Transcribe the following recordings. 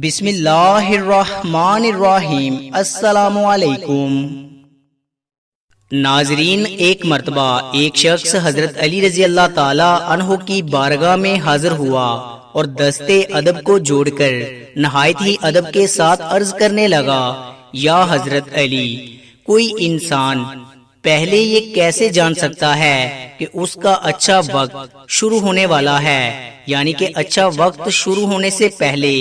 بسم اللہ الرحمن الرحیم۔ السلام علیکم ناظرین، ایک مرتبہ ایک شخص حضرت علی رضی اللہ تعالی عنہ کی بارگاہ میں حاضر ہوا اور دستے ادب کو جوڑ کر نہایت ہی ادب کے ساتھ عرض کرنے لگا، یا حضرت علی، کوئی انسان پہلے یہ کیسے جان سکتا ہے کہ اس کا اچھا وقت شروع ہونے والا ہے؟ یعنی کہ اچھا وقت شروع ہونے سے پہلے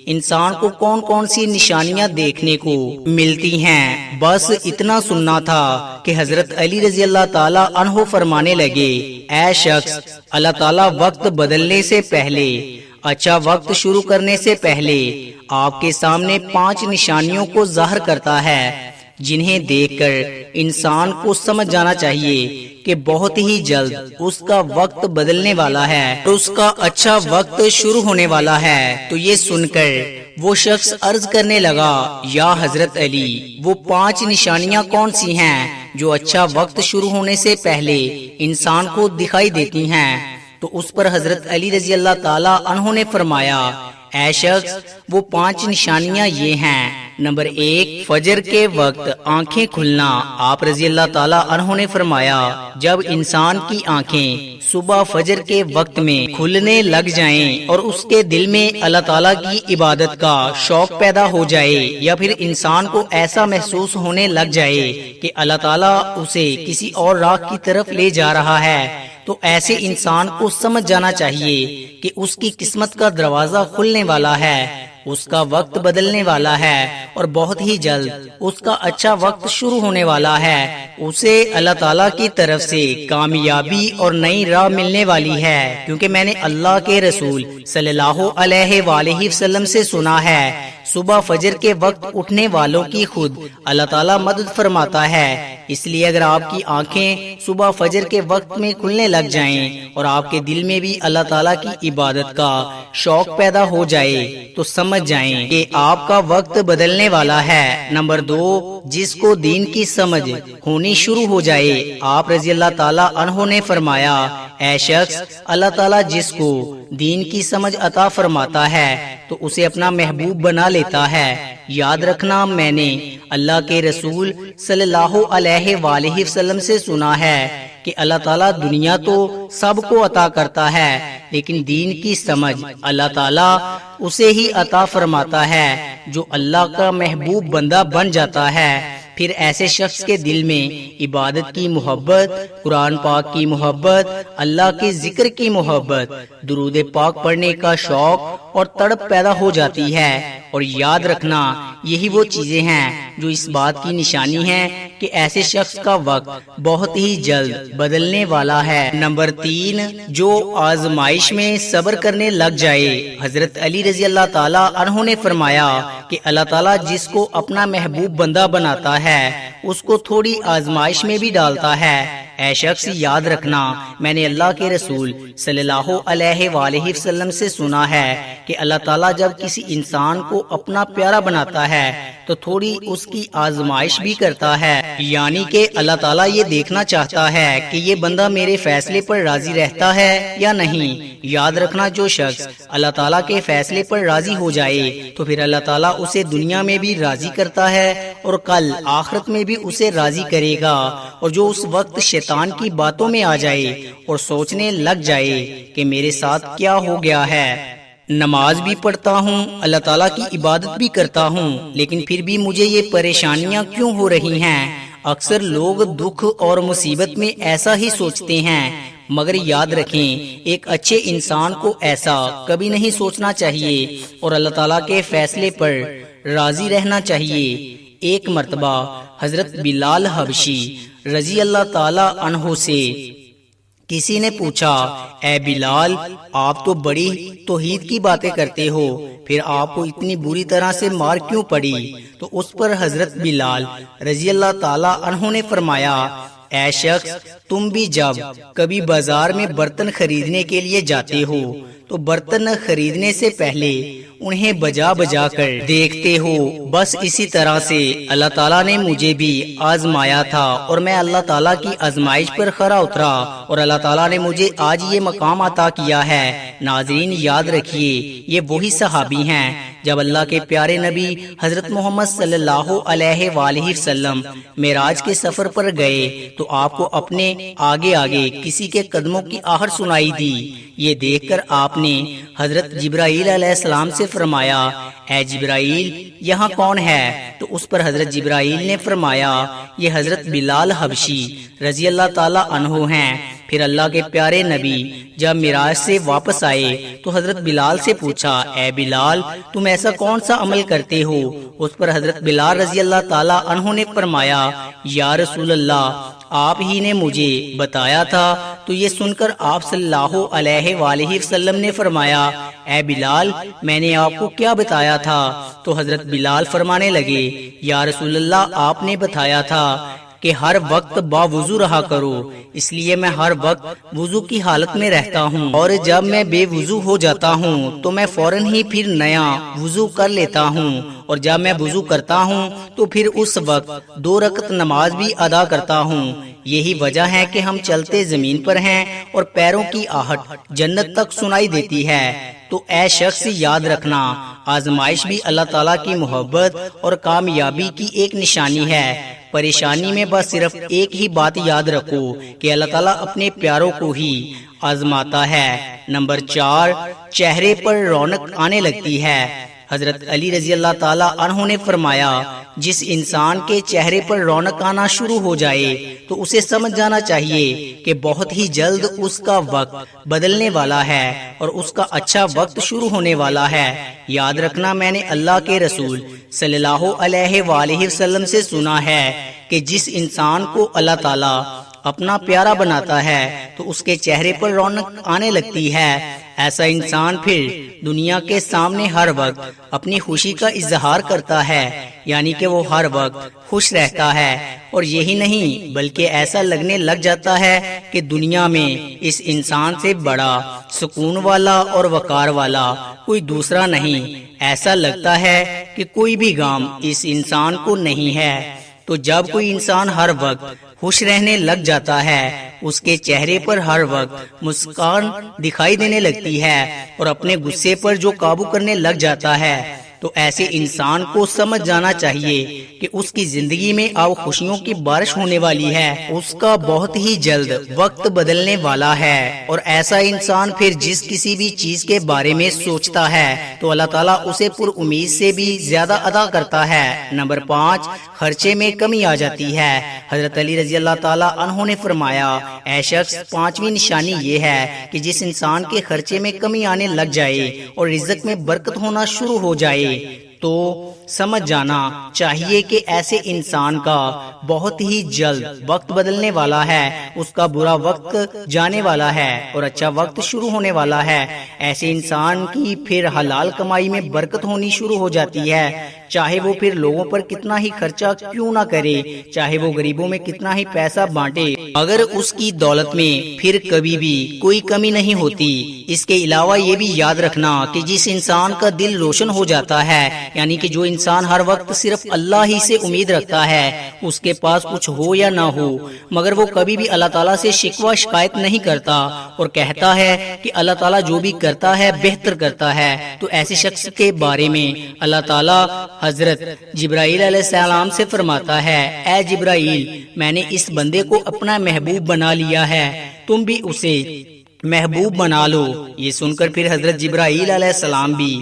انسان کو کون کون سی نشانیاں دیکھنے کو ملتی ہیں؟ بس اتنا سننا تھا کہ حضرت علی رضی اللہ تعالی عنہ فرمانے لگے، اے شخص، اللہ تعالی وقت بدلنے سے پہلے، اچھا وقت شروع کرنے سے پہلے آپ کے سامنے 5 نشانیوں کو ظاہر کرتا ہے، جنہیں دیکھ کر انسان کو سمجھ جانا چاہیے کہ بہت ہی جلد اس کا وقت بدلنے والا ہے اور اس کا اچھا وقت شروع ہونے والا ہے۔ تو یہ سن کر وہ شخص عرض کرنے لگا، یا حضرت علی، وہ 5 نشانیاں کون سی ہیں جو اچھا وقت شروع ہونے سے پہلے انسان کو دکھائی دیتی ہیں؟ تو اس پر حضرت علی رضی اللہ تعالی عنہ نے فرمایا، اے شخص، وہ 5 نشانیاں یہ ہیں۔ نمبر 1، فجر کے وقت آنکھیں کھلنا۔ آپ رضی اللہ تعالیٰ عنہ نے فرمایا، جب انسان کی آنکھیں صبح فجر کے وقت میں کھلنے لگ جائیں اور اس کے دل میں اللہ تعالیٰ کی عبادت کا شوق پیدا ہو جائے، یا پھر انسان کو ایسا محسوس ہونے لگ جائے کہ اللہ تعالیٰ اسے کسی اور راہ کی طرف لے جا رہا ہے، تو ایسے انسان کو سمجھ جانا چاہیے کہ اس کی قسمت کا دروازہ کھلنے والا ہے، اس کا وقت بدلنے والا ہے اور بہت ہی جلد اس کا اچھا وقت شروع ہونے والا ہے، اسے اللہ تعالیٰ کی طرف سے کامیابی اور نئی راہ ملنے والی ہے، کیونکہ میں نے اللہ کے رسول صلی اللہ علیہ وآلہ وسلم سے سنا ہے، صبح فجر کے وقت اٹھنے والوں کی خود اللہ تعالیٰ مدد فرماتا ہے۔ اس لیے اگر آپ کی آنکھیں صبح فجر کے وقت میں کھلنے لگ جائیں اور آپ کے دل میں بھی اللہ تعالیٰ کی عبادت کا شوق پیدا ہو جائے تو سمجھ جائیں کہ آپ کا وقت بدلنے والا ہے۔ نمبر 2، جس کو دین کی سمجھ ہونی شروع ہو جائے۔ آپ رضی اللہ تعالیٰ عنہ نے فرمایا، اے شخص، اللہ تعالیٰ جس کو دین کی سمجھ عطا فرماتا ہے تو اسے اپنا محبوب بنا لیتا ہے۔ یاد رکھنا، میں نے اللہ کے رسول صلی اللہ علیہ وآلہ وسلم سے سنا ہے کہ اللہ تعالیٰ دنیا تو سب کو عطا کرتا ہے، لیکن دین کی سمجھ اللہ تعالیٰ اسے ہی عطا فرماتا ہے جو اللہ کا محبوب بندہ بن جاتا ہے۔ پھر ایسے شخص کے دل میں عبادت کی محبت، قرآن پاک کی محبت، اللہ کے ذکر کی محبت، درود پاک پڑھنے کا شوق اور تڑپ پیدا ہو جاتی ہے۔ اور یاد رکھنا، یہی وہ چیزیں ہیں جو اس بات کی نشانی ہے کہ ایسے شخص کا وقت بہت ہی جلد بدلنے والا ہے۔ نمبر 3، جو آزمائش میں صبر کرنے لگ جائے۔ حضرت علی رضی اللہ تعالی عنہ نے فرمایا کہ اللہ تعالیٰ جس کو اپنا محبوب بندہ بناتا ہے اس کو تھوڑی آزمائش میں بھی ڈالتا ہے۔ اے شخص، یاد رکھنا، میں نے اللہ کے رسول صلی اللہ علیہ وآلہ وسلم سے سنا ہے کہ اللہ تعالیٰ جب کسی انسان کو اپنا پیارا بناتا ہے تو تھوڑی اس کی آزمائش بھی کرتا ہے، یعنی کہ اللہ تعالیٰ یہ دیکھنا چاہتا ہے کہ یہ بندہ میرے فیصلے پر راضی رہتا ہے یا نہیں۔ یاد رکھنا، جو شخص اللہ تعالیٰ کے فیصلے پر راضی ہو جائے تو پھر اللہ تعالیٰ اسے دنیا میں بھی راضی کرتا ہے اور کل آخرت میں بھی اسے راضی کرے گا۔ اور جو اس وقت شیطان کی باتوں میں آ جائے اور سوچنے لگ جائے کہ میرے ساتھ کیا ہو گیا ہے، نماز بھی پڑھتا ہوں، اللہ تعالیٰ کی عبادت بھی کرتا ہوں، لیکن پھر بھی مجھے یہ پریشانیاں کیوں ہو رہی ہیں؟ اکثر لوگ دکھ اور مصیبت میں ایسا ہی سوچتے ہیں، مگر یاد رکھیں، ایک اچھے انسان کو ایسا کبھی نہیں سوچنا چاہیے اور اللہ تعالیٰ کے فیصلے پر راضی رہنا چاہیے۔ ایک مرتبہ حضرت بلال حبشی رضی اللہ تعالی عنہ سے کسی نے پوچھا، اے بلال، آپ تو بڑی توحید کی باتیں کرتے ہو، پھر آپ کو اتنی بری طرح سے مار کیوں پڑی؟ تو اس پر حضرت بلال رضی اللہ تعالی عنہ نے فرمایا، اے شخص، تم بھی جب کبھی بازار میں برتن خریدنے کے لیے جاتے ہو تو برتن خریدنے سے پہلے انہیں بجا بجا کر دیکھتے ہو، بس اسی طرح سے اللہ تعالیٰ نے مجھے بھی آزمایا تھا اور میں اللہ تعالیٰ کی آزمائش پر کھرا اترا اور اللہ تعالیٰ نے مجھے آج یہ مقام عطا کیا ہے۔ ناظرین، یاد رکھیے، یہ وہی صحابی ہیں جب اللہ کے پیارے نبی حضرت محمد صلی اللہ علیہ وآلہ وسلم معراج کے سفر پر گئے تو آپ کو اپنے آگے آگے کسی کے قدموں کی آہٹ سنائی دی۔ یہ دیکھ کر آپ نے حضرت جبرائیل علیہ السلام سے فرمایا، اے جبرائیل یہاں کون ہے؟ تو اس پر حضرت جبرائیل نے فرمایا، یہ حضرت بلال حبشی رضی اللہ تعالی عنہ ہیں۔ پھر اللہ کے پیارے نبی جب معراج سے واپس آئے تو حضرت بلال سے پوچھا، اے بلال تم ایسا کون سا عمل کرتے ہو؟ اس پر حضرت بلال رضی اللہ تعالی عنہ نے فرمایا، یا رسول اللہ آپ ہی نے مجھے بتایا تھا۔ تو یہ سن کر آپ صلی اللہ علیہ وآلہ وسلم نے فرمایا، اے بلال میں نے آپ کو کیا بتایا تھا؟ تو حضرت بلال فرمانے لگے، یا رسول اللہ آپ نے بتایا تھا کہ ہر وقت باوضو رہا کرو، اس لیے میں ہر وقت وضو کی حالت میں رہتا ہوں، اور جب میں بے وضو ہو جاتا ہوں تو میں فوراً ہی پھر نیا وضو کر لیتا ہوں، اور جب میں وضو کرتا ہوں تو پھر اس وقت 2 رکعت نماز بھی ادا کرتا ہوں۔ یہی وجہ ہے کہ ہم چلتے زمین پر ہیں اور پیروں کی آہٹ جنت تک سنائی دیتی ہے۔ تو اے شخص یاد رکھنا، آزمائش بھی اللہ تعالیٰ کی محبت اور کامیابی کی ایک نشانی ہے۔ پریشانی میں بس صرف ایک ہی بات یاد رکھو کہ اللہ تعالیٰ اپنے پیاروں کو ہی آزماتا ہے۔ نمبر 4، چہرے پر رونق آنے لگتی ہے۔ حضرت علی رضی اللہ تعالی عنہ نے فرمایا، جس انسان کے چہرے پر رونق آنا شروع ہو جائے تو اسے سمجھ جانا چاہیے کہ بہت ہی جلد اس کا وقت بدلنے والا ہے اور اس کا اچھا وقت شروع ہونے والا ہے۔ یاد رکھنا، میں نے اللہ کے رسول صلی اللہ علیہ وآلہ وسلم سے سنا ہے کہ جس انسان کو اللہ تعالی اپنا پیارا بناتا ہے تو اس کے چہرے پر رونق آنے لگتی ہے۔ ایسا انسان پھر دنیا کے سامنے ہر وقت اپنی خوشی کا اظہار کرتا ہے، یعنی کہ وہ ہر وقت خوش رہتا ہے، اور یہی نہیں بلکہ ایسا لگنے لگ جاتا ہے کہ دنیا میں اس انسان سے بڑا سکون والا اور وقار والا کوئی دوسرا نہیں۔ ایسا لگتا ہے کہ کوئی بھی غم اس انسان کو نہیں ہے۔ تو جب کوئی انسان ہر وقت خوش رہنے لگ جاتا ہے، اس کے چہرے پر ہر وقت مسکان دکھائی دینے لگتی ہے اور اپنے غصے پر جو قابو کرنے لگ جاتا ہے، تو ایسے انسان کو سمجھ جانا چاہیے کہ اس کی زندگی میں اب خوشیوں کی بارش ہونے والی ہے، اس کا بہت ہی جلد وقت بدلنے والا ہے۔ اور ایسا انسان پھر جس کسی بھی چیز کے بارے میں سوچتا ہے تو اللہ تعالیٰ اسے پر امید سے بھی زیادہ عطا کرتا ہے۔ نمبر 5، خرچے میں کمی آ جاتی ہے۔ حضرت علی رضی اللہ تعالی عنہ نے فرمایا، اے شخص 5ویں نشانی یہ ہے کہ جس انسان کے خرچے میں کمی آنے لگ جائے اور رزق میں برکت ہونا شروع ہو جائے تو سمجھ جانا چاہیے کہ ایسے انسان کا بہت ہی جلد وقت بدلنے والا ہے، اس کا برا وقت جانے والا ہے اور اچھا وقت شروع ہونے والا ہے۔ ایسے انسان کی پھر حلال کمائی میں برکت ہونی شروع ہو جاتی ہے، چاہے وہ پھر لوگوں پر کتنا ہی خرچہ کیوں نہ کرے، چاہے وہ غریبوں میں کتنا ہی پیسہ بانٹے، اگر اس کی دولت میں پھر کبھی بھی کوئی کمی نہیں ہوتی۔ اس کے علاوہ یہ بھی یاد رکھنا کہ جس انسان کا دل روشن ہو جاتا ہے، یعنی کہ جو انسان ہر وقت صرف اللہ ہی سے امید رکھتا ہے، اس کے پاس کچھ ہو یا نہ ہو مگر وہ کبھی بھی اللہ تعالیٰ سے شکوہ شکایت نہیں کرتا اور کہتا ہے کہ اللہ تعالیٰ جو بھی کرتا ہے بہتر کرتا ہے، تو ایسے شخص کے بارے میں اللہ تعالیٰ حضرت جبرائیل علیہ السلام سے فرماتا ہے، اے جبرائیل میں نے اس بندے کو اپنا محبوب بنا لیا ہے، تم بھی اسے محبوب بنا لو۔ یہ سن کر پھر حضرت جبرائیل علیہ السلام بھی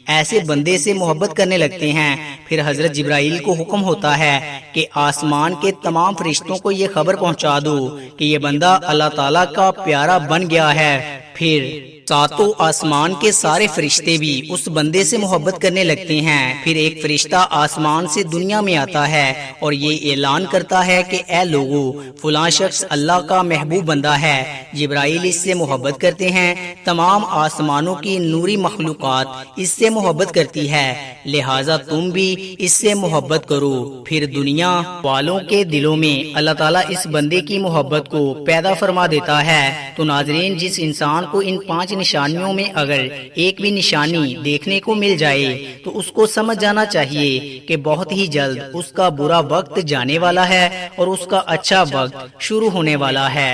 ایسے بندے سے محبت کرنے لگتے ہیں۔ پھر حضرت جبرائیل کو حکم ہوتا ہے کہ آسمان کے تمام فرشتوں کو یہ خبر پہنچا دو کہ یہ بندہ اللہ تعالیٰ کا پیارا بن گیا ہے۔ پھر 7 آسمان کے سارے فرشتے بھی اس بندے سے محبت کرنے لگتے ہیں۔ پھر ایک فرشتہ آسمان سے دنیا میں آتا ہے اور یہ اعلان کرتا ہے کہ اے لوگو، فلاں شخص اللہ کا محبوب بندہ ہے۔ جبرائیل اس سے محبت کرتے ہیں، تمام آسمانوں کی نوری مخلوقات اس سے محبت کرتی ہے، لہٰذا تم بھی اس سے محبت کرو۔ پھر دنیا والوں کے دلوں میں اللہ تعالیٰ اس بندے کی محبت کو پیدا فرما دیتا ہے۔ تو ناظرین، جس انسان کو ان 5 نشانیوں میں اگر ایک بھی نشانی دیکھنے کو مل جائے تو اس کو سمجھ جانا چاہیے کہ بہت ہی جلد اس کا برا وقت جانے والا ہے اور اس کا اچھا وقت شروع ہونے والا ہے۔